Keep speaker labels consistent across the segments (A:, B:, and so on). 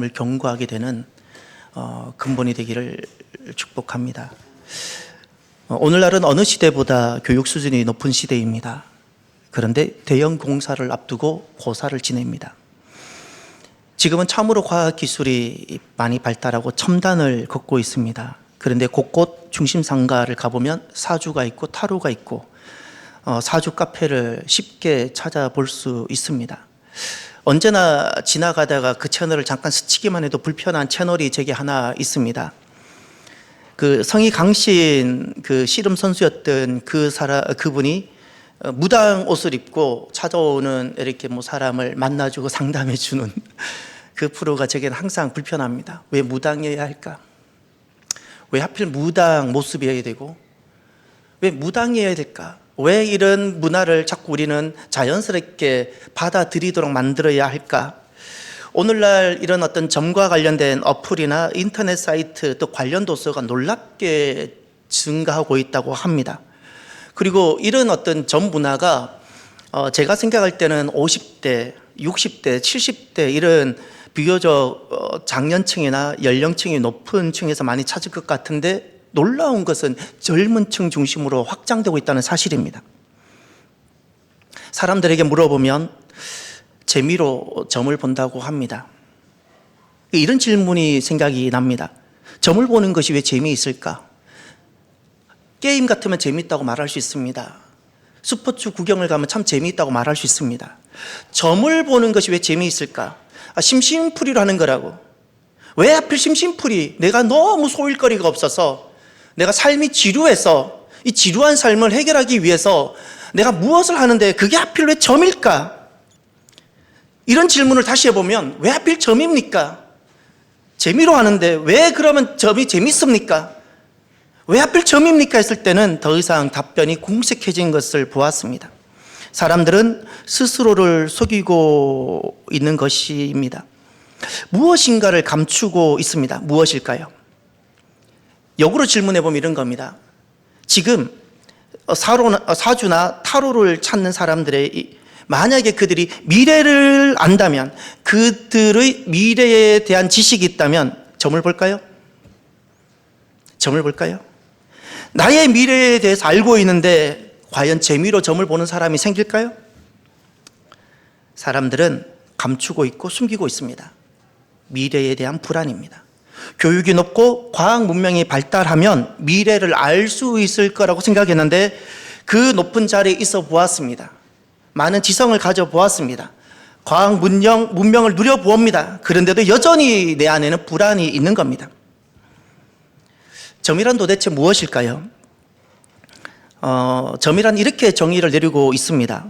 A: 을 경고하게 되는 근본이 되기를 축복합니다. 오늘날은 어느 시대보다 교육 수준이 높은 시대입니다. 그런데 대형 공사를 앞두고 고사를 지냅니다. 지금은 참으로 과학기술이 많이 발달하고 첨단을 걷고 있습니다. 그런데 곳곳 중심상가를 가보면 사주가 있고 타로가 있고 사주 카페를 쉽게 찾아볼 수 있습니다. 언제나 지나가다가 그 채널을 잠깐 스치기만 해도 불편한 채널이 제게 하나 있습니다. 그 성이 강신 그 씨름 선수였던 그분이 무당 옷을 입고 찾아오는 이렇게 사람을 만나주고 상담해주는 그 프로가 제게는 항상 불편합니다. 왜 무당이어야 할까? 왜 하필 무당 모습이어야 되고? 왜 무당이어야 될까? 왜 이런 문화를 자꾸 우리는 자연스럽게 받아들이도록 만들어야 할까? 오늘날 이런 어떤 점과 관련된 어플이나 인터넷 사이트 또 관련 도서가 놀랍게 증가하고 있다고 합니다. 그리고 이런 어떤 점 문화가 제가 생각할 때는 50대, 60대, 70대 이런 비교적 장년층이나 연령층이 높은 층에서 많이 찾을 것 같은데 놀라운 것은 젊은 층 중심으로 확장되고 있다는 사실입니다. 사람들에게 물어보면 재미로 점을 본다고 합니다. 이런 질문이 생각이 납니다. 점을 보는 것이 왜 재미있을까? 게임 같으면 재미있다고 말할 수 있습니다. 스포츠 구경을 가면 참 재미있다고 말할 수 있습니다. 점을 보는 것이 왜 재미있을까? 심심풀이로 하는 거라고. 왜 하필 심심풀이? 내가 너무 소일거리가 없어서 내가 삶이 지루해서 이 지루한 삶을 해결하기 위해서 내가 무엇을 하는데 그게 하필 왜 점일까? 이런 질문을 다시 해보면 왜 하필 점입니까? 재미로 하는데 왜 그러면 점이 재밌습니까? 왜 하필 점입니까? 했을 때는 더 이상 답변이 궁색해진 것을 보았습니다. 사람들은 스스로를 속이고 있는 것입니다. 무엇인가를 감추고 있습니다. 무엇일까요? 역으로 질문해보면 이런 겁니다. 지금 사주나 타로를 찾는 사람들의 만약에 그들이 미래를 안다면 그들의 미래에 대한 지식이 있다면 점을 볼까요? 점을 볼까요? 나의 미래에 대해서 알고 있는데 과연 재미로 점을 보는 사람이 생길까요? 사람들은 감추고 있고 숨기고 있습니다. 미래에 대한 불안입니다. 교육이 높고 과학 문명이 발달하면 미래를 알 수 있을 거라고 생각했는데 그 높은 자리에 있어 보았습니다. 많은 지성을 가져보았습니다. 과학 문명을 누려보옵니다. 그런데도 여전히 내 안에는 불안이 있는 겁니다. 점이란 도대체 무엇일까요? 점이란 이렇게 정의를 내리고 있습니다.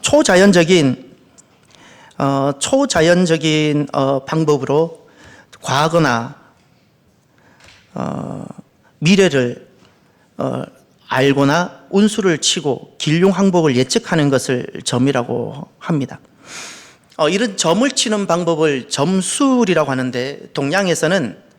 A: 초자연적인 방법으로 과거나 미래를 알거나 운수를 치고 길흉항복을 예측하는 것을 점이라고 합니다. 이런 점을 치는 방법을 점술이라고 하는데 동양에서는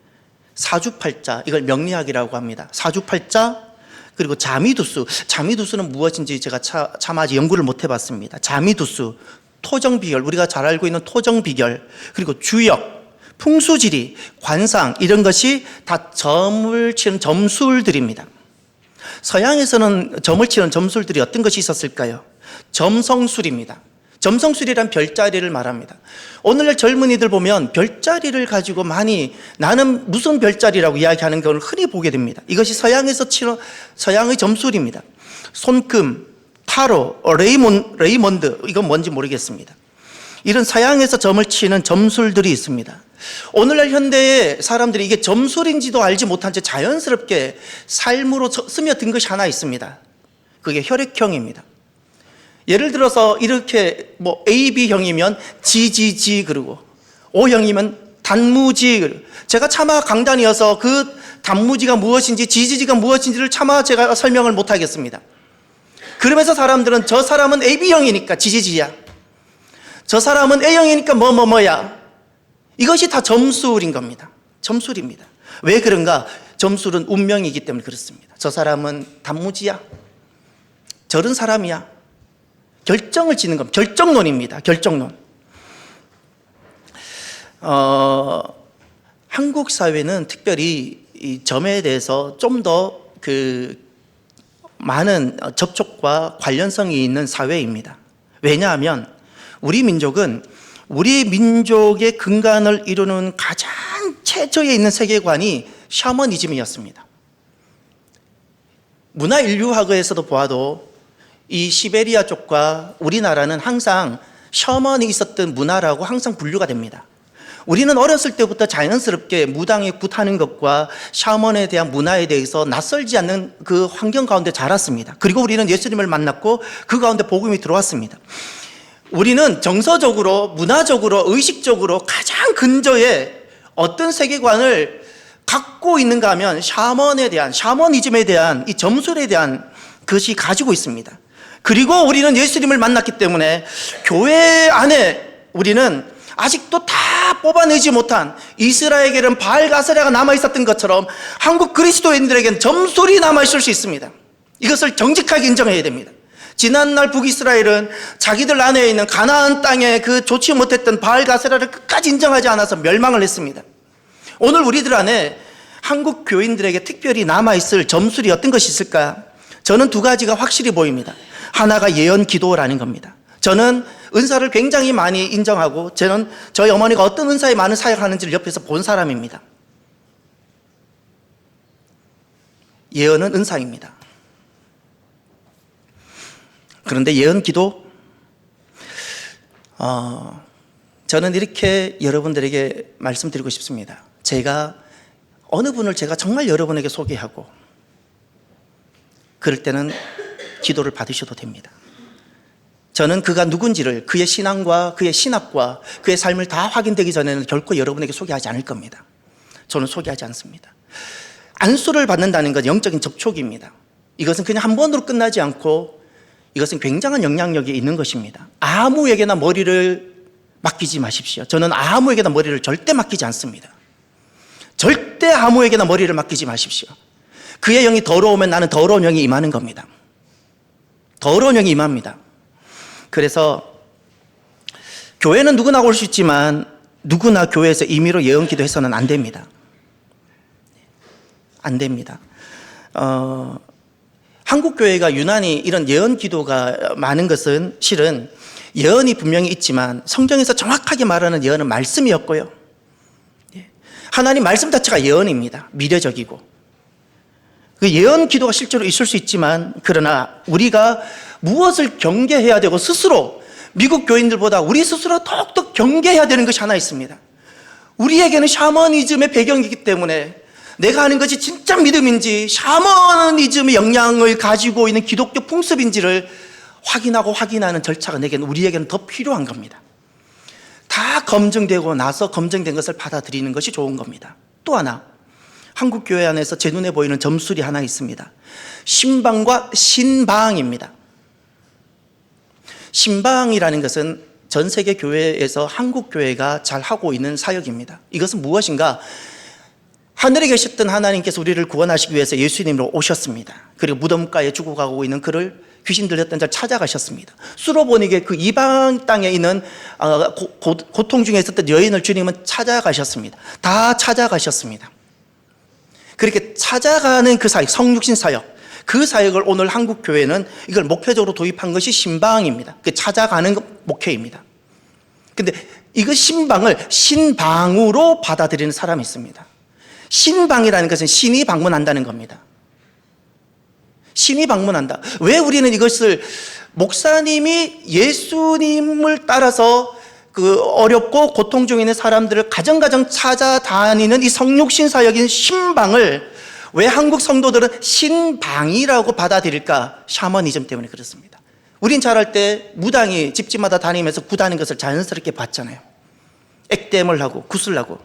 A: 사주팔자, 이걸 명리학이라고 합니다. 사주팔자 그리고 자미두수. 자미두수는 무엇인지 제가 차마 아직 연구를 못 해봤습니다. 자미두수, 토정비결, 우리가 잘 알고 있는 토정비결, 그리고 주역, 풍수지리, 관상 이런 것이 다 점을 치는 점술들입니다. 서양에서는 점을 치는 점술들이 어떤 것이 있었을까요? 점성술입니다. 점성술이란 별자리를 말합니다. 오늘날 젊은이들 보면 별자리를 가지고 많이 나는 무슨 별자리라고 이야기하는 걸 흔히 보게 됩니다. 이것이 서양에서 치는 서양의 점술입니다. 손금, 타로, 레이몬드 이건 뭔지 모르겠습니다. 이런 서양에서 점을 치는 점술들이 있습니다. 오늘날 현대의 사람들이 이게 점술인지도 알지 못한 채 자연스럽게 삶으로 스며든 것이 하나 있습니다. 그게 혈액형입니다. 예를 들어서 이렇게 AB형이면 GGG 그러고 O형이면 단무지. 제가 차마 강단이어서 그 단무지가 무엇인지 GGG가 무엇인지를 차마 제가 설명을 못 하겠습니다. 그러면서 사람들은 저 사람은 AB형이니까 GGG야. 저 사람은 A형이니까 뭐야. 이것이 다 점술인 겁니다. 점술입니다. 왜 그런가? 점술은 운명이기 때문에 그렇습니다. 저 사람은 단무지야. 저런 사람이야. 결정을 짓는 겁니다. 결정론입니다. 결정론. 한국 사회는 특별히 이 점에 대해서 좀 더 많은 접촉과 관련성이 있는 사회입니다. 왜냐하면 우리 민족은 우리 민족의 근간을 이루는 가장 최저에 있는 세계관이 샤머니즘이었습니다. 문화인류학에서도 보아도 이 시베리아 쪽과 우리나라는 항상 셔먼이 있었던 문화라고 항상 분류가 됩니다. 우리는 어렸을 때부터 자연스럽게 무당에 굿하는 것과 샤먼에 대한 문화에 대해서 낯설지 않는 그 환경 가운데 자랐습니다. 그리고 우리는 예수님을 만났고 그 가운데 복음이 들어왔습니다. 우리는 정서적으로, 문화적으로, 의식적으로 가장 근저에 어떤 세계관을 갖고 있는가 하면 샤머니즘에 대한 이 점술에 대한 것이 가지고 있습니다. 그리고 우리는 예수님을 만났기 때문에 교회 안에 우리는 아직도 다 뽑아내지 못한 이스라엘에게는 바알 가세라가 남아있었던 것처럼 한국 그리스도인들에게는 점술이 남아있을 수 있습니다. 이것을 정직하게 인정해야 됩니다. 지난날 북이스라엘은 자기들 안에 있는 가나안 땅에 그 좋지 못했던 바알 가세라를 끝까지 인정하지 않아서 멸망을 했습니다. 오늘 우리들 안에 한국 교인들에게 특별히 남아있을 점술이 어떤 것이 있을까? 저는 두 가지가 확실히 보입니다. 하나가 예언 기도라는 겁니다. 저는 은사를 굉장히 많이 인정하고 저는 저희 어머니가 어떤 은사에 많은 사역을 하는지를 옆에서 본 사람입니다. 예언은 은사입니다. 그런데 예언 기도, 저는 이렇게 여러분들에게 말씀드리고 싶습니다. 제가 어느 분을 제가 정말 여러분에게 소개하고 그럴 때는 기도를 받으셔도 됩니다. 저는 그가 누군지를 그의 신앙과 그의 신학과 그의 삶을 다 확인되기 전에는 결코 여러분에게 소개하지 않을 겁니다. 저는 소개하지 않습니다. 안수를 받는다는 건 영적인 접촉입니다. 이것은 그냥 한 번으로 끝나지 않고 이것은 굉장한 영향력이 있는 것입니다. 아무에게나 머리를 맡기지 마십시오. 저는 아무에게나 머리를 절대 맡기지 않습니다. 절대 아무에게나 머리를 맡기지 마십시오. 그의 영이 더러우면 나는 더러운 영이 임하는 겁니다. 더러운 영이 임합니다. 그래서 교회는 누구나 올 수 있지만 누구나 교회에서 임의로 예언 기도해서는 안 됩니다. 안 됩니다. 한국 교회가 유난히 이런 예언 기도가 많은 것은 실은 예언이 분명히 있지만 성경에서 정확하게 말하는 예언은 말씀이었고요. 하나님 말씀 자체가 예언입니다. 미래적이고. 그 예언 기도가 실제로 있을 수 있지만 그러나 우리가 무엇을 경계해야 되고 스스로 미국 교인들보다 우리 스스로 더욱더 경계해야 되는 것이 하나 있습니다. 우리에게는 샤머니즘의 배경이기 때문에 내가 하는 것이 진짜 믿음인지 샤머니즘의 영향을 가지고 있는 기독교 풍습인지를 확인하는 절차가 우리에게는 더 필요한 겁니다. 다 검증되고 나서 검증된 것을 받아들이는 것이 좋은 겁니다. 또 하나, 한국 교회 안에서 제 눈에 보이는 점술이 하나 있습니다. 신방과 신방입니다. 신방이라는 것은 전 세계 교회에서 한국 교회가 잘 하고 있는 사역입니다. 이것은 무엇인가? 하늘에 계셨던 하나님께서 우리를 구원하시기 위해서 예수님으로 오셨습니다. 그리고 무덤가에 죽어가고 있는 그를 귀신 들렸던 자를 찾아가셨습니다. 수로보니게 그 이방 땅에 있는 고통 중에 있었던 여인을 주님은 찾아가셨습니다. 다 찾아가셨습니다. 그렇게 찾아가는 그 사역, 성육신 사역, 그 사역을 오늘 한국 교회는 이걸 목회적으로 도입한 것이 신방입니다. 그 찾아가는 목회입니다. 근데 이거 신방을 신방으로 받아들이는 사람이 있습니다. 신방이라는 것은 신이 방문한다는 겁니다. 신이 방문한다. 왜 우리는 이것을 목사님이 예수님을 따라서 그 어렵고 고통 중에 있는 사람들을 가정가정 찾아다니는 이 성육신 사역인 신방을 왜 한국 성도들은 신방이라고 받아들일까? 샤머니즘 때문에 그렇습니다. 우린 자랄 때 무당이 집집마다 다니면서 굿하는 것을 자연스럽게 봤잖아요. 액땜을 하고 굿을 하고.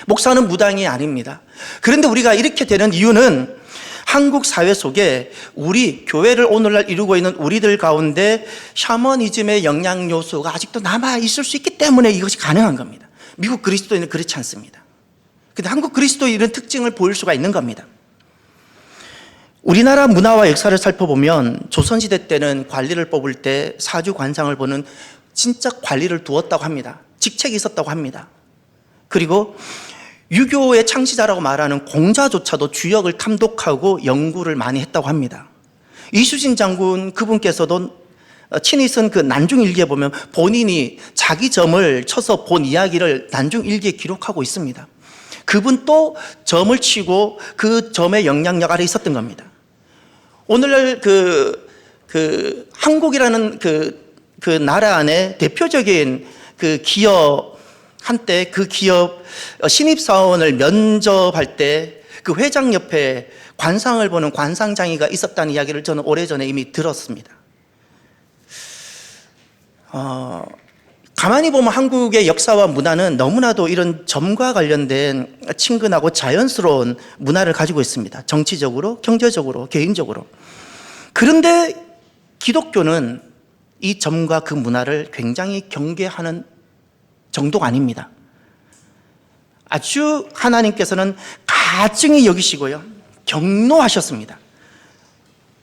A: 목사는 무당이 아닙니다. 그런데 우리가 이렇게 되는 이유는 한국 사회 속에 우리 교회를 오늘날 이루고 있는 우리들 가운데 샤머니즘의 영향 요소가 아직도 남아 있을 수 있기 때문에 이것이 가능한 겁니다. 미국 그리스도인은 그렇지 않습니다. 근데 한국 그리스도인은 이런 특징을 보일 수가 있는 겁니다. 우리나라 문화와 역사를 살펴보면 조선시대 때는 관리를 뽑을 때 사주관상을 보는 진짜 관리를 두었다고 합니다. 직책이 있었다고 합니다. 그리고 유교의 창시자라고 말하는 공자조차도 주역을 탐독하고 연구를 많이 했다고 합니다. 이수신 장군 그분께서도 친히 쓴 그 난중일기에 보면 본인이 자기 점을 쳐서 본 이야기를 난중일기에 기록하고 있습니다. 그분 또 점을 치고 그 점의 영향력 아래 있었던 겁니다. 오늘날 한국이라는 그 나라 안에 대표적인 그 기업, 한때 그 기업 신입사원을 면접할 때 그 회장 옆에 관상을 보는 관상장이가 있었다는 이야기를 저는 오래전에 이미 들었습니다. 가만히 보면 한국의 역사와 문화는 너무나도 이런 점과 관련된 친근하고 자연스러운 문화를 가지고 있습니다. 정치적으로, 경제적으로, 개인적으로. 그런데 기독교는 이 점과 그 문화를 굉장히 경계하는 정도가 아닙니다. 아주 하나님께서는 가증히 여기시고요, 경노하셨습니다.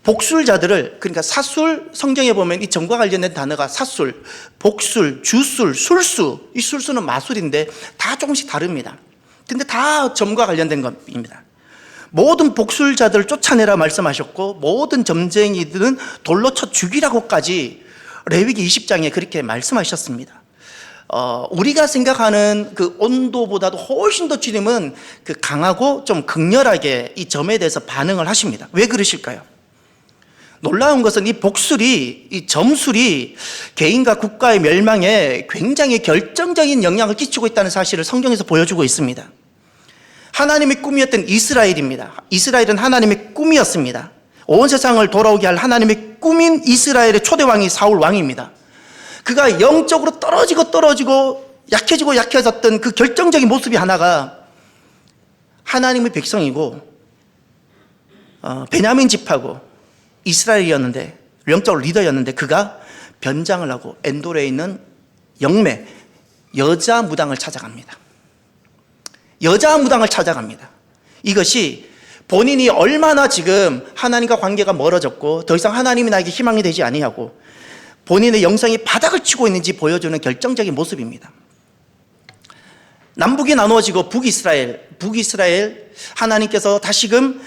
A: 복술자들을, 그러니까 사술, 성경에 보면 이 점과 관련된 단어가 사술, 복술, 주술, 술수, 이 술수는 마술인데 다 조금씩 다릅니다. 근데 다 점과 관련된 겁니다. 모든 복술자들을 쫓아내라 말씀하셨고, 모든 점쟁이들은 돌로 쳐 죽이라고까지 레위기 20장에 그렇게 말씀하셨습니다. 우리가 생각하는 그 온도보다도 훨씬 더 주님은 그 강하고 좀 극렬하게 이 점에 대해서 반응을 하십니다. 왜 그러실까요? 놀라운 것은 이 복술이, 이 점술이 개인과 국가의 멸망에 굉장히 결정적인 영향을 끼치고 있다는 사실을 성경에서 보여주고 있습니다. 하나님의 꿈이었던 이스라엘입니다. 이스라엘은 하나님의 꿈이었습니다. 온 세상을 돌아오게 할 하나님의 꿈인 이스라엘의 초대왕이 사울 왕입니다. 그가 영적으로 떨어지고 약해졌던 그 결정적인 모습이 하나가 하나님의 백성이고 베냐민 집하고 이스라엘이었는데, 영적으로 리더였는데, 그가 변장을 하고 엔돌에 있는 영매 여자 무당을 찾아갑니다. 여자 무당을 찾아갑니다. 이것이 본인이 얼마나 지금 하나님과 관계가 멀어졌고 더 이상 하나님이 나에게 희망이 되지 아니하고 본인의 영성이 바닥을 치고 있는지 보여주는 결정적인 모습입니다. 남북이 나누어지고 북이스라엘 하나님께서 다시금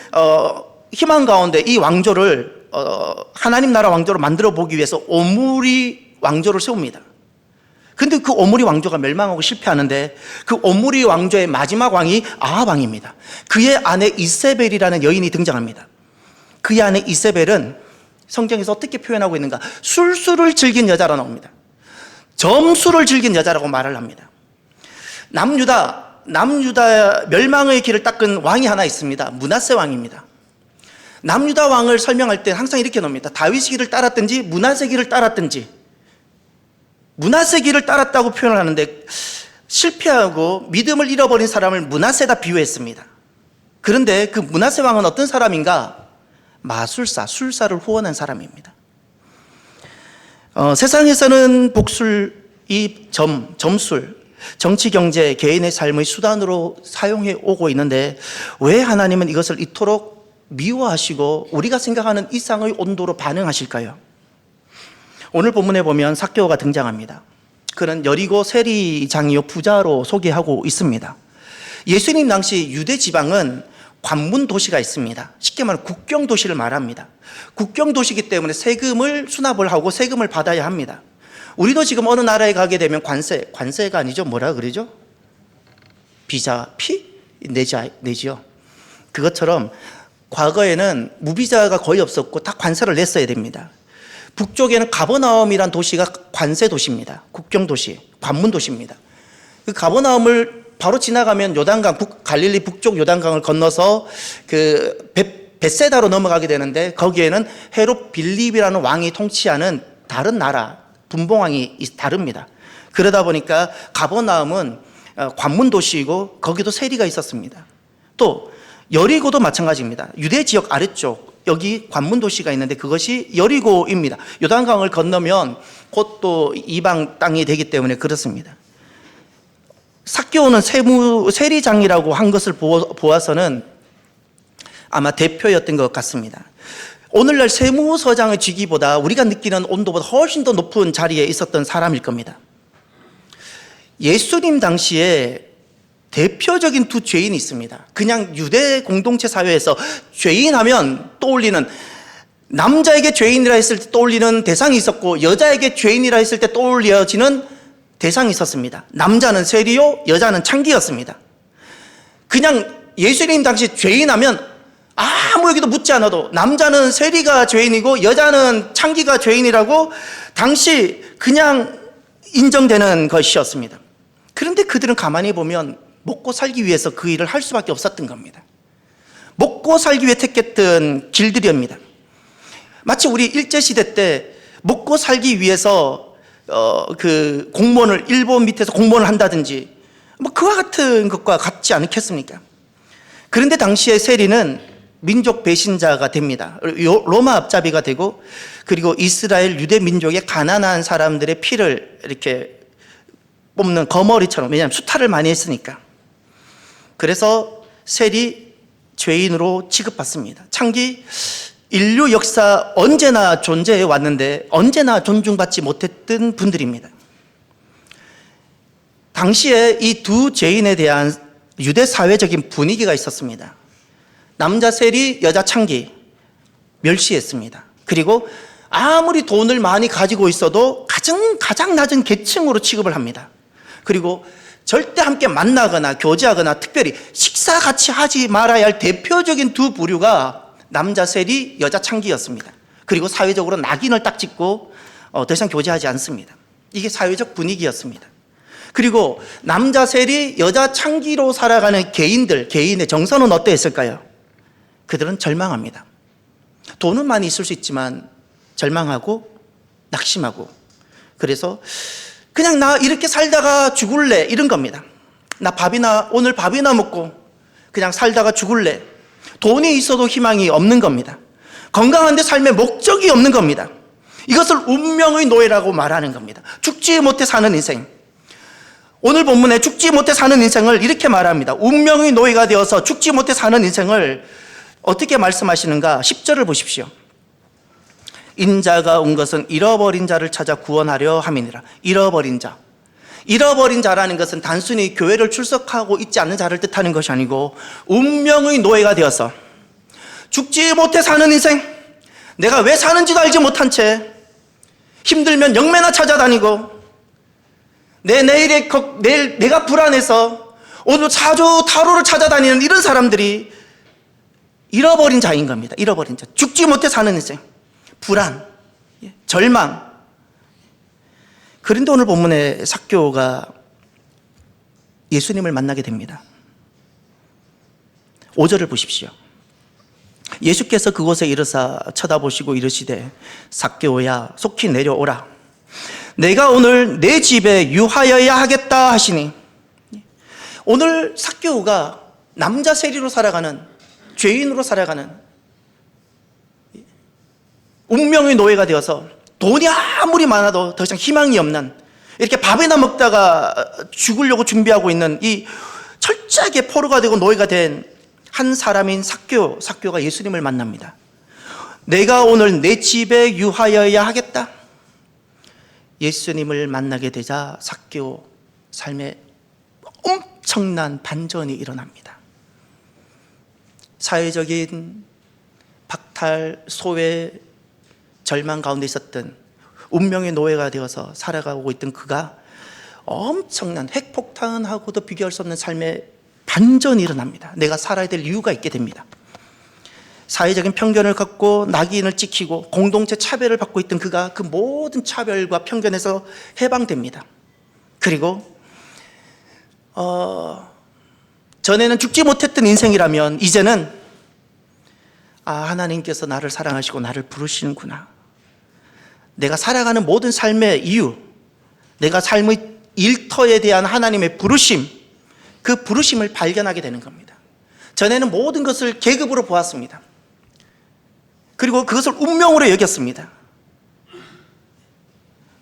A: 희망 가운데 이 왕조를 하나님 나라 왕조로 만들어 보기 위해서 오므리 왕조를 세웁니다. 근데 그 오므리 왕조가 멸망하고 실패하는데, 그 오므리 왕조의 마지막 왕이 아합 왕입니다. 그의 아내 이세벨이라는 여인이 등장합니다. 그의 아내 이세벨은 성경에서 어떻게 표현하고 있는가? 술수를 즐긴 여자로 나옵니다. 점수를 즐긴 여자라고 말을 합니다. 남유다 멸망의 길을 닦은 왕이 하나 있습니다. 므낫세 왕입니다. 남유다 왕을 설명할 때 항상 이렇게 나옵니다. 다윗의 길을 따랐든지 므낫세 길을 따랐든지. 므낫세 길을 따랐다고 표현을 하는데, 실패하고 믿음을 잃어버린 사람을 므낫세다 비유했습니다. 그런데 그 므낫세 왕은 어떤 사람인가? 마술사, 술사를 후원한 사람입니다. 세상에서는 복술, 이 점술, 정치, 경제, 개인의 삶의 수단으로 사용해 오고 있는데, 왜 하나님은 이것을 이토록 미워하시고 우리가 생각하는 이상의 온도로 반응하실까요? 오늘 본문에 보면 삭개오가 등장합니다. 그는 여리고 세리장이요 부자로 소개하고 있습니다. 예수님 당시 유대 지방은 관문 도시가 있습니다. 쉽게 말하면 국경 도시를 말합니다. 국경 도시이기 때문에 세금을 수납을 하고 세금을 받아야 합니다. 우리도 지금 어느 나라에 가게 되면 관세가 아니죠. 뭐라 그러죠? 피 내지요. 그것처럼 과거에는 무비자가 거의 없었고 다 관세를 냈어야 됩니다. 북쪽에는 가버나움이란 도시가 관세 도시입니다. 국경 도시, 관문 도시입니다. 그 가버나움을 바로 지나가면 요단강, 갈릴리 북쪽 요단강을 건너서 그 벳세다로 넘어가게 되는데, 거기에는 헤롯 빌립이라는 왕이 통치하는 다른 나라, 분봉왕이 다릅니다. 그러다 보니까 가버나움은 관문 도시이고 거기도 세리가 있었습니다. 또 여리고도 마찬가지입니다. 유대 지역 아래쪽 여기 관문 도시가 있는데 그것이 여리고입니다. 요단강을 건너면 곧 또 이방 땅이 되기 때문에 그렇습니다. 삭개오는 세리장이라고 한 것을 보아서는 아마 대표였던 것 같습니다. 오늘날 세무서장의 직위보다 우리가 느끼는 온도보다 훨씬 더 높은 자리에 있었던 사람일 겁니다. 예수님 당시에 대표적인 두 죄인이 있습니다. 그냥 유대 공동체 사회에서 죄인하면 떠올리는, 남자에게 죄인이라 했을 때 떠올리는 대상이 있었고 여자에게 죄인이라 했을 때 떠올려지는 대상이 있었습니다. 남자는 세리요, 여자는 창기였습니다. 그냥 예수님 당시 죄인하면 아무에게도 묻지 않아도 남자는 세리가 죄인이고 여자는 창기가 죄인이라고 당시 그냥 인정되는 것이었습니다. 그런데 그들은 가만히 보면 먹고 살기 위해서 그 일을 할 수밖에 없었던 겁니다. 먹고 살기 위해 택했던 길들이옵니다. 마치 우리 일제시대 때 먹고 살기 위해서 그 공무원을 일본 밑에서 공무원을 한다든지 뭐 그와 같은 것과 같지 않겠습니까? 그런데 당시의 세리는 민족 배신자가 됩니다. 로마 앞잡이가 되고, 그리고 이스라엘 유대 민족의 가난한 사람들의 피를 이렇게 뽑는 거머리처럼, 왜냐하면 수탈을 많이 했으니까. 그래서 세리 죄인으로 취급받습니다. 창기, 인류 역사 언제나 존재해 왔는데 언제나 존중받지 못했던 분들입니다. 당시에 이 두 죄인에 대한 유대 사회적인 분위기가 있었습니다. 남자 세리, 여자 창기 멸시했습니다. 그리고 아무리 돈을 많이 가지고 있어도 가장 낮은 계층으로 취급을 합니다. 그리고 절대 함께 만나거나 교제하거나 특별히 식사 같이 하지 말아야 할 대표적인 두 부류가 남자 세리, 여자 창기였습니다. 그리고 사회적으로 낙인을 딱 찍고 더 이상 교제하지 않습니다. 이게 사회적 분위기였습니다. 그리고 남자 세리, 여자 창기로 살아가는 개인의 정서는 어떠했을까요? 그들은 절망합니다. 돈은 많이 있을 수 있지만 절망하고 낙심하고, 그래서 그냥 나 이렇게 살다가 죽을래 이런 겁니다. 나 오늘 밥이나 먹고 그냥 살다가 죽을래. 돈이 있어도 희망이 없는 겁니다. 건강한데 삶의 목적이 없는 겁니다. 이것을 운명의 노예라고 말하는 겁니다. 죽지 못해 사는 인생. 오늘 본문에 죽지 못해 사는 인생을 이렇게 말합니다. 운명의 노예가 되어서 죽지 못해 사는 인생을 어떻게 말씀하시는가? 10절을 보십시오. 인자가 온 것은 잃어버린 자를 찾아 구원하려 함이니라. 잃어버린 자. 잃어버린 자라는 것은 단순히 교회를 출석하고 있지 않는 자를 뜻하는 것이 아니고 운명의 노예가 되어서 죽지 못해 사는 인생, 내가 왜 사는지도 알지 못한 채 힘들면 영매나 찾아다니고 내일 내가 불안해서 오늘 사주 타로를 찾아다니는 이런 사람들이 잃어버린 자인 겁니다. 잃어버린 자. 죽지 못해 사는 인생. 불안, 절망. 그런데 오늘 본문에 삭개오가 예수님을 만나게 됩니다. 5절을 보십시오. 예수께서 그곳에 이르사 쳐다보시고 이르시되 삭개오야 속히 내려오라. 내가 오늘 내 집에 유하여야 하겠다 하시니, 오늘 삭개오가 남자 세리로 살아가는, 죄인으로 살아가는 운명의 노예가 되어서 돈이 아무리 많아도 더 이상 희망이 없는, 이렇게 밥이나 먹다가 죽으려고 준비하고 있는 이 철저하게 포로가 되고 노예가 된 한 사람인 삭개오가 예수님을 만납니다. 내가 오늘 내 집에 유하여야 하겠다. 예수님을 만나게 되자 삭개오 삶에 엄청난 반전이 일어납니다. 사회적인 박탈, 소외, 절망 가운데 있었던 운명의 노예가 되어서 살아가고 있던 그가 엄청난 핵폭탄하고도 비교할 수 없는 삶의 반전이 일어납니다. 내가 살아야 될 이유가 있게 됩니다. 사회적인 편견을 갖고 낙인을 찍히고 공동체 차별을 받고 있던 그가 그 모든 차별과 편견에서 해방됩니다. 그리고 전에는 죽지 못했던 인생이라면 이제는 하나님께서 나를 사랑하시고 나를 부르시는구나. 내가 살아가는 모든 삶의 이유, 내가 삶의 일터에 대한 하나님의 부르심, 그 부르심을 발견하게 되는 겁니다. 전에는 모든 것을 계급으로 보았습니다. 그리고 그것을 운명으로 여겼습니다.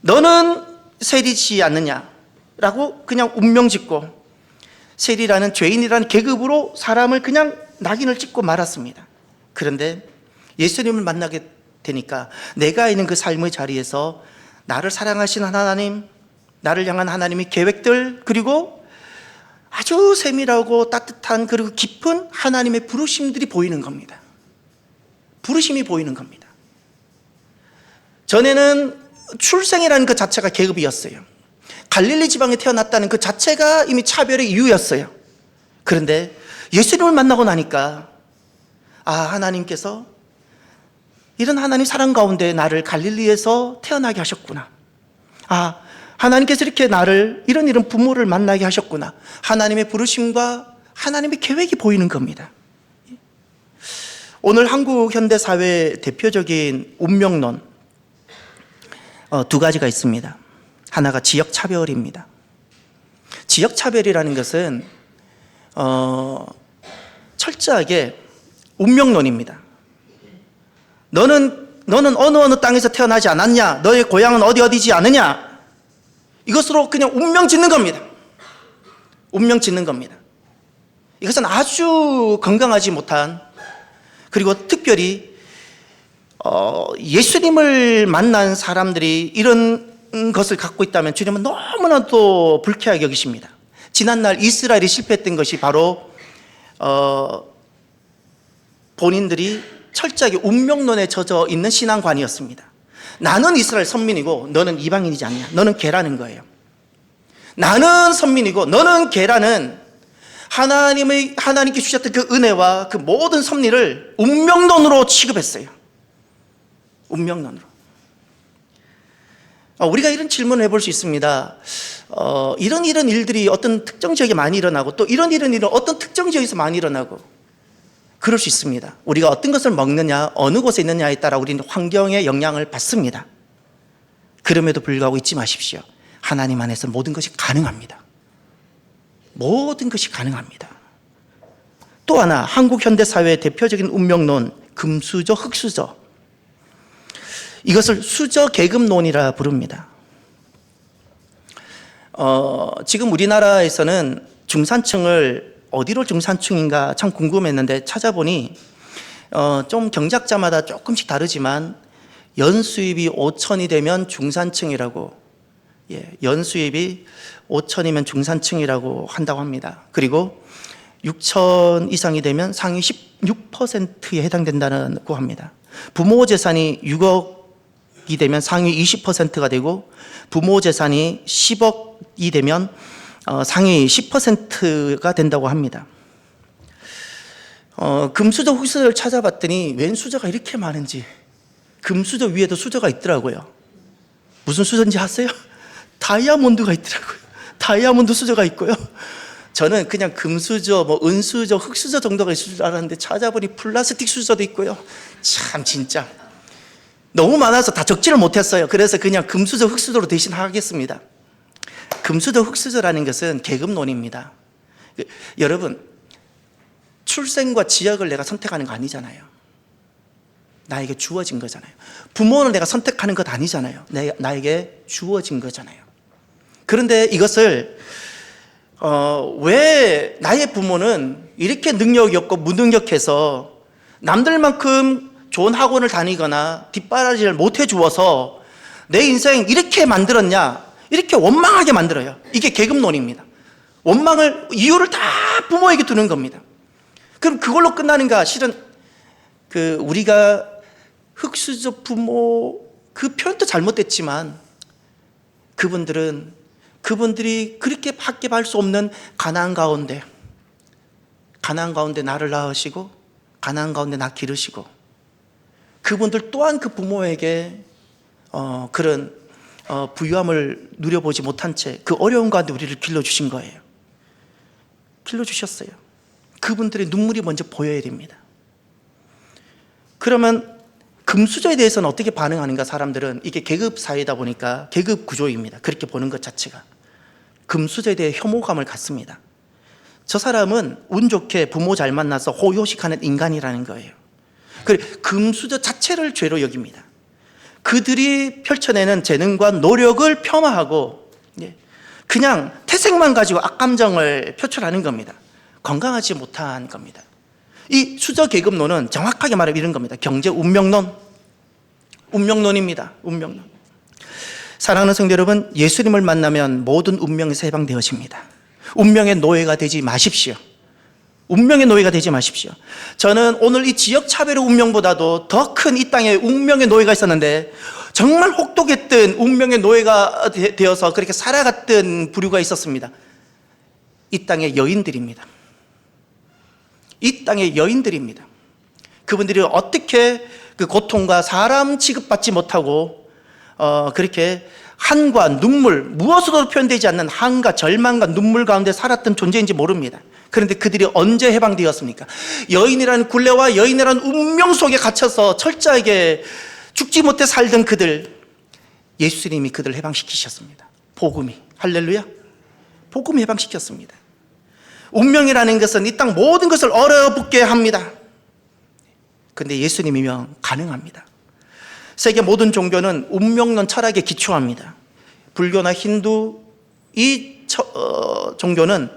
A: 너는 세리지 않느냐라고 그냥 운명 짓고 세리라는 죄인이라는 계급으로 사람을 그냥 낙인을 찍고 말았습니다. 그런데 예수님을 만나게 되니까 내가 있는 그 삶의 자리에서 나를 사랑하시는 하나님, 나를 향한 하나님의 계획들, 그리고 아주 세밀하고 따뜻한 그리고 깊은 하나님의 부르심들이 보이는 겁니다. 부르심이 보이는 겁니다. 전에는 출생이라는 그 자체가 계급이었어요. 갈릴리 지방에 태어났다는 그 자체가 이미 차별의 이유였어요. 그런데 예수님을 만나고 나니까 하나님께서 이런 하나님 사랑 가운데 나를 갈릴리에서 태어나게 하셨구나. 하나님께서 이렇게 나를 이런 부모를 만나게 하셨구나. 하나님의 부르심과 하나님의 계획이 보이는 겁니다. 오늘 한국 현대사회의 대표적인 운명론 두 가지가 있습니다. 하나가 지역차별입니다. 지역차별이라는 것은 철저하게 운명론입니다. 너는 어느 땅에서 태어나지 않았냐? 너의 고향은 어디지 않느냐? 이것으로 그냥 운명 짓는 겁니다. 운명 짓는 겁니다. 이것은 아주 건강하지 못한, 그리고 특별히 예수님을 만난 사람들이 이런 것을 갖고 있다면 주님은 너무나도 불쾌하게 여기십니다. 지난날 이스라엘이 실패했던 것이 바로 본인들이 철저하게 운명론에 젖어 있는 신앙관이었습니다. 나는 이스라엘 선민이고 너는 이방인이지 않냐? 너는 개라는 거예요. 나는 선민이고 너는 개라는 하나님께 주셨던 그 은혜와 그 모든 섭리를 운명론으로 취급했어요. 운명론으로. 우리가 이런 질문을 해볼 수 있습니다. 이런 일들이 어떤 특정 지역에 많이 일어나고 또 이런 일은 어떤 특정 지역에서 많이 일어나고 그럴 수 있습니다. 우리가 어떤 것을 먹느냐, 어느 곳에 있느냐에 따라 우리는 환경의 영향을 받습니다. 그럼에도 불구하고 잊지 마십시오. 하나님 안에서 모든 것이 가능합니다. 모든 것이 가능합니다. 또 하나, 한국 현대사회의 대표적인 운명론, 금수저, 흙수저. 이것을 수저계급론이라 부릅니다. 지금 우리나라에서는 중산층을 어디로 중산층인가 참 궁금했는데 찾아보니 좀 경작자마다 조금씩 다르지만 연수입이 5천이 되면 중산층이라고, 연수입이 5천이면 중산층이라고 한다고 합니다. 그리고 6천 이상이 되면 상위 16%에 해당된다고 합니다. 부모 재산이 6억이 되면 상위 20%가 되고 부모 재산이 10억이 되면 상위 10%가 된다고 합니다. 금수저, 흙수저를 찾아봤더니 웬 수저가 이렇게 많은지, 금수저 위에도 수저가 있더라고요. 무슨 수저인지 아세요? 다이아몬드가 있더라고요. 다이아몬드 수저가 있고요. 저는 그냥 금수저, 은수저, 흙수저 정도가 있을 줄 알았는데 찾아보니 플라스틱 수저도 있고요. 참 진짜 너무 많아서 다 적지를 못했어요. 그래서 그냥 금수저, 흙수저로 대신 하겠습니다. 금수저, 흙수저라는 것은 계급론입니다. 여러분, 출생과 지역을 내가 선택하는 거 아니잖아요. 나에게 주어진 거잖아요. 부모는 내가 선택하는 것 아니잖아요. 나에게 주어진 거잖아요. 그런데 이것을 왜 나의 부모는 이렇게 능력이 없고 무능력해서 남들만큼 좋은 학원을 다니거나 뒷바라지를 못 해주어서 내 인생 이렇게 만들었냐, 이렇게 원망하게 만들어요. 이게 계급론입니다. 원망을, 이유를 다 부모에게 두는 겁니다. 그럼 그걸로 끝나는가? 실은 우리가 흙수저 부모, 그 표현도 잘못됐지만 그분들이 그렇게 밖에 발 수 없는 가난 가운데 나를 낳으시고 가난 가운데 나 기르시고, 그분들 또한 그 부모에게 그런 부유함을 누려보지 못한 채 그 어려운 가운데 우리를 길러주신 거예요. 길러주셨어요. 그분들의 눈물이 먼저 보여야 됩니다. 그러면 금수저에 대해서는 어떻게 반응하는가? 사람들은 이게 계급 사회다 보니까 계급 구조입니다. 그렇게 보는 것 자체가 금수저에 대해 혐오감을 갖습니다. 저 사람은 운 좋게 부모 잘 만나서 호요식하는 인간이라는 거예요. 금수저 자체를 죄로 여깁니다. 그들이 펼쳐내는 재능과 노력을 폄하하고 그냥 태생만 가지고 악감정을 표출하는 겁니다. 건강하지 못한 겁니다. 이 수저계급론은 정확하게 말하면 이런 겁니다. 경제 운명론입니다. 운명론. 사랑하는 성도 여러분, 예수님을 만나면 모든 운명에서 해방되어집니다. 운명의 노예가 되지 마십시오. 운명의 노예가 되지 마십시오. 저는 오늘 이 지역 차별의 운명보다도 더 큰 이 땅에 운명의 노예가 있었는데, 정말 혹독했던 운명의 노예가 되어서 그렇게 살아갔던 부류가 있었습니다. 이 땅의 여인들입니다. 이 땅의 여인들입니다. 그분들이 어떻게 그 고통과 사람 취급받지 못하고 그렇게 한과 눈물, 무엇으로도 표현되지 않는 한과 절망과 눈물 가운데 살았던 존재인지 모릅니다. 그런데 그들이 언제 해방되었습니까? 여인이라는 굴레와 여인이라는 운명 속에 갇혀서 철저하게 죽지 못해 살던 그들, 예수님이 그들을 해방시키셨습니다. 복음이, 할렐루야, 복음이 해방시켰습니다. 운명이라는 것은 이 땅 모든 것을 얼어붙게 합니다. 그런데 예수님이면 가능합니다. 세계 모든 종교는 운명론 철학에 기초합니다. 불교나 힌두, 이 종교는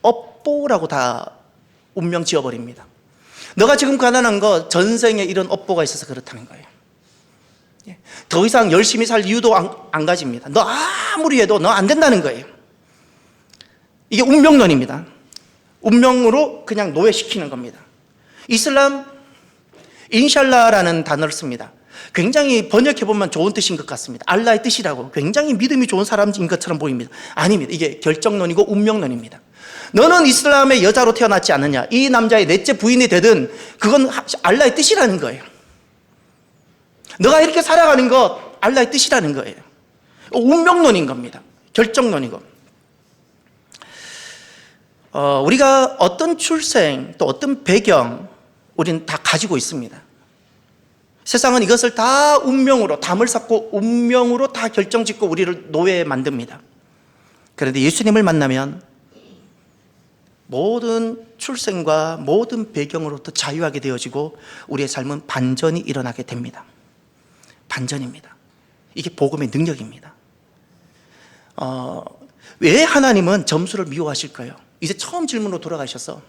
A: 업보라고 다 운명 지어버립니다. 너가 지금 가난한 거 전생에 이런 업보가 있어서 그렇다는 거예요. 더 이상 열심히 살 이유도 안 가집니다. 너 아무리 해도 너 안 된다는 거예요. 이게 운명론입니다. 운명으로 그냥 노예시키는 겁니다. 이슬람, 인샬라라는 단어를 씁니다. 굉장히 번역해보면 좋은 뜻인 것 같습니다. 알라의 뜻이라고, 굉장히 믿음이 좋은 사람인 것처럼 보입니다. 아닙니다. 이게 결정론이고 운명론입니다. 너는 이슬람의 여자로 태어났지 않느냐, 이 남자의 넷째 부인이 되든 그건 알라의 뜻이라는 거예요. 너가 이렇게 살아가는 것 알라의 뜻이라는 거예요. 운명론인 겁니다. 결정론이고. 우리가 어떤 출생 또 어떤 배경 우리는 다 가지고 있습니다. 세상은 이것을 다 운명으로 담을 쌓고 운명으로 다 결정짓고 우리를 노예에 만듭니다. 그런데 예수님을 만나면 모든 출생과 모든 배경으로부터 자유하게 되어지고 우리의 삶은 반전이 일어나게 됩니다. 반전입니다. 이게 복음의 능력입니다. 왜 하나님은 점수를 미워하실까요? 이제 처음 질문으로 돌아가셔서,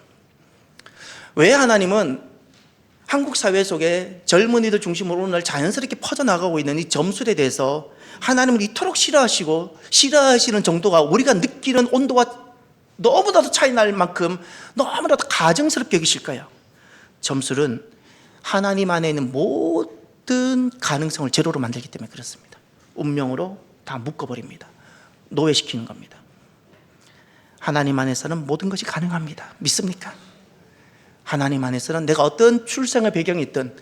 A: 왜 하나님은 한국 사회 속에 젊은이들 중심으로 오늘 자연스럽게 퍼져나가고 있는 이 점술에 대해서 하나님을 이토록 싫어하시고, 싫어하시는 정도가 우리가 느끼는 온도와 너무나도 차이 날 만큼 너무나도 가증스럽게 여기실까요? 점술은 하나님 안에 있는 모든 가능성을 제로로 만들기 때문에 그렇습니다. 운명으로 다 묶어버립니다. 노예시키는 겁니다. 하나님 안에서는 모든 것이 가능합니다. 믿습니까? 하나님 안에서는 내가 어떤 출생의 배경이 있든,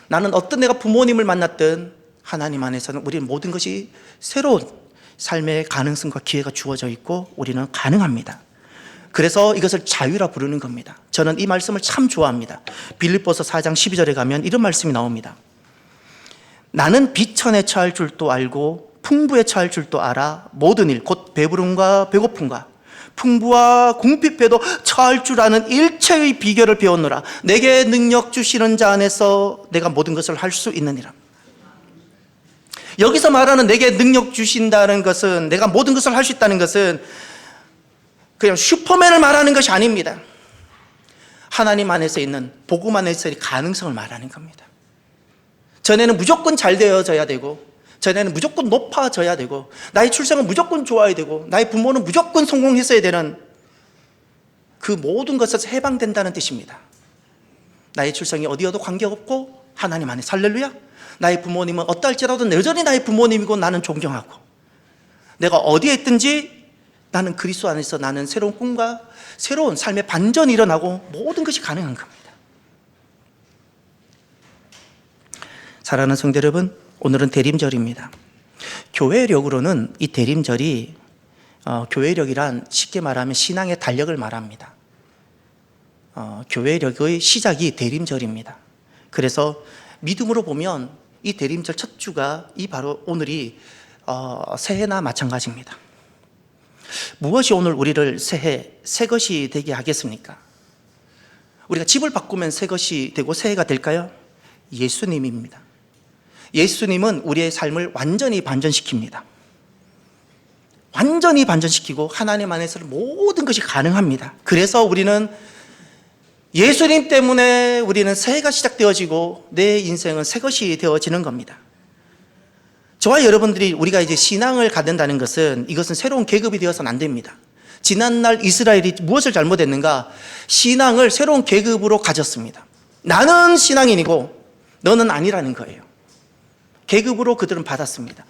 A: 나는 어떤 내가 부모님을 만났든, 하나님 안에서는 우리는 모든 것이 새로운 삶의 가능성과 기회가 주어져 있고 우리는 가능합니다. 그래서 이것을 자유라 부르는 겁니다. 저는 이 말씀을 참 좋아합니다. 빌립보서 4장 12절에 가면 이런 말씀이 나옵니다. 나는 비천에 처할 줄도 알고 풍부에 처할 줄도 알아. 모든 일, 곧 배부름과 배고픔과 풍부와 궁핍에도 처할 줄 아는 일체의 비결을 배웠노라. 내게 능력 주시는 자 안에서 내가 모든 것을 할 수 있느니라. 여기서 말하는 내게 능력 주신다는 것은, 내가 모든 것을 할 수 있다는 것은 그냥 슈퍼맨을 말하는 것이 아닙니다. 하나님 안에서 있는, 복음 안에서의 가능성을 말하는 겁니다. 전에는 무조건 잘 되어져야 되고, 전에는 무조건 높아져야 되고, 나의 출생은 무조건 좋아야 되고, 나의 부모는 무조건 성공했어야 되는 그 모든 것에서 해방된다는 뜻입니다. 나의 출생이 어디여도 관계없고 하나님 안에, 할렐루야. 나의 부모님은 어떨지라도 여전히 나의 부모님이고 나는 존경하고, 내가 어디에 있든지 나는 그리스도 안에서 나는 새로운 꿈과 새로운 삶의 반전이 일어나고 모든 것이 가능한 겁니다. 사랑하는 성도 여러분, 오늘은 대림절입니다. 교회력으로는 이 대림절이 교회력이란 쉽게 말하면 신앙의 달력을 말합니다. 교회력의 시작이 대림절입니다. 그래서 믿음으로 보면 이 대림절 첫 주가 이 바로 오늘이 새해나 마찬가지입니다. 무엇이 오늘 우리를 새해, 새 것이 되게 하겠습니까? 우리가 집을 바꾸면 새 것이 되고 새해가 될까요? 예수님입니다. 예수님은 우리의 삶을 완전히 반전시킵니다. 완전히 반전시키고 하나님 안에서는 모든 것이 가능합니다. 그래서 우리는 예수님 때문에 우리는 새해가 시작되어지고 내 인생은 새 것이 되어지는 겁니다. 저와 여러분들이 우리가 이제 신앙을 갖는다는 것은 이것은 새로운 계급이 되어서는 안 됩니다. 지난날 이스라엘이 무엇을 잘못했는가? 신앙을 새로운 계급으로 가졌습니다. 나는 신앙인이고 너는 아니라는 거예요. 계급으로 그들은 받았습니다.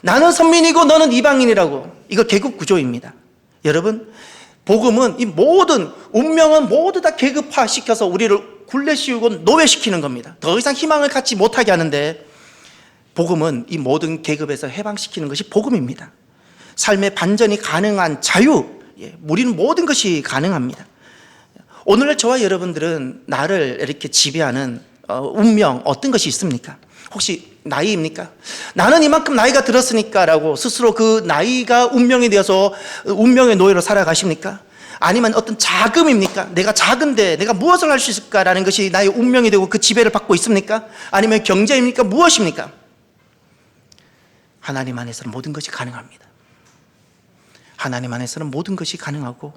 A: 나는 선민이고 너는 이방인이라고. 이거 계급 구조입니다. 여러분, 복음은 이 모든 운명은 모두 다 계급화시켜서 우리를 굴레 씌우고 노예시키는 겁니다. 더 이상 희망을 갖지 못하게 하는데, 복음은 이 모든 계급에서 해방시키는 것이 복음입니다. 삶의 반전이 가능한 자유, 우리는 모든 것이 가능합니다. 오늘날 저와 여러분들은 나를 이렇게 지배하는 운명, 어떤 것이 있습니까? 혹시 나이입니까? 나는 이만큼 나이가 들었으니까 라고 스스로 그 나이가 운명이 되어서 운명의 노예로 살아가십니까? 아니면 어떤 자금입니까? 내가 작은데 내가 무엇을 할 수 있을까라는 것이 나의 운명이 되고 그 지배를 받고 있습니까? 아니면 경제입니까? 무엇입니까? 하나님 안에서는 모든 것이 가능합니다. 하나님 안에서는 모든 것이 가능하고,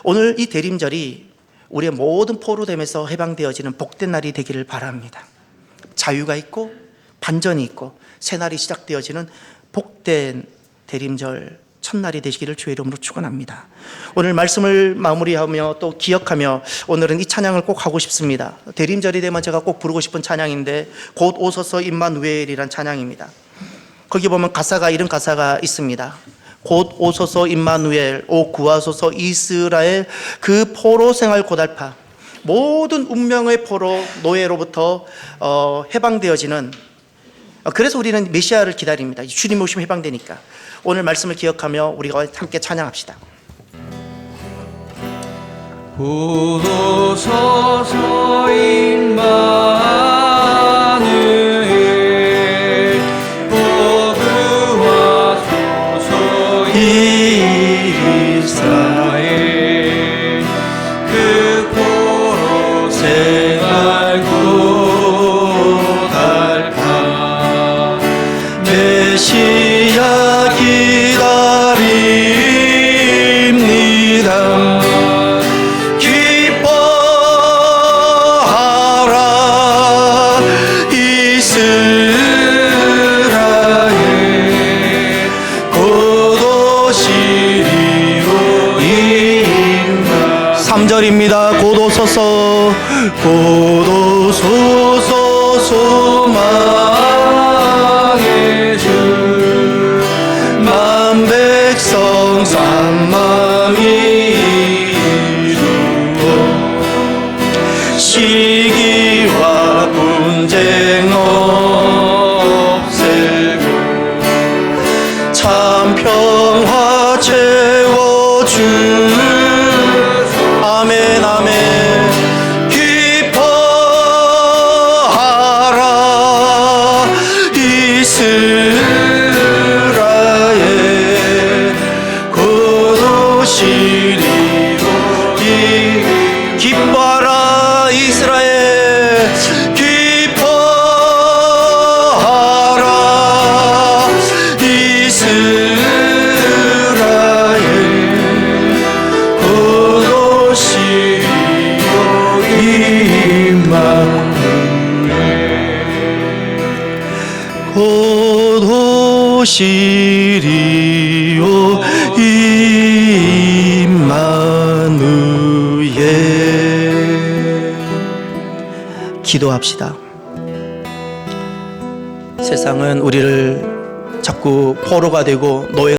A: 오늘 이 대림절이 우리의 모든 포로됨에서 해방되어지는 복된 날이 되기를 바랍니다. 자유가 있고 반전이 있고 새날이 시작되어지는 복된 대림절 첫날이 되시기를 주의 이름으로 축원합니다. 오늘 말씀을 마무리하며 또 기억하며 오늘은 이 찬양을 꼭 하고 싶습니다. 대림절이 되면 제가 꼭 부르고 싶은 찬양인데, 곧 오소서 임마누엘이란 찬양입니다. 거기 보면 이런 가사가 있습니다. 곧 오소서 임마누엘, 오 구하소서 이스라엘, 그 포로 생활 고달파. 모든 운명의 포로 노예로부터 해방되어지는, 그래서 우리는 메시아를 기다립니다. 주님 오시면 해방되니까. 오늘 말씀을 기억하며 우리가 함께 찬양합시다.
B: 곧 오소서 임마누엘, 오 구하소서 이스라엘, 그 포로 생활 고달파. 메시아 기다립니다. 기뻐하라 이스라엘, 곧 오시리오 임마. 3절입니다. 곧 오소서, 곧 오소서 소망의 주, 만 백성 산마음이 이루어 시기와 분쟁 없애고 참 평화 채워주. 아멘 아멘. 기뻐하라 이스라엘, 곧 오시리오. 기뻐하라 이스라엘, 기뻐하라 이스라엘, 곧 오시리오 임마누엘, 곧 오시리오 임마누엘. 기도합시다. 세상은 우리를 자꾸 포로가 되고 노예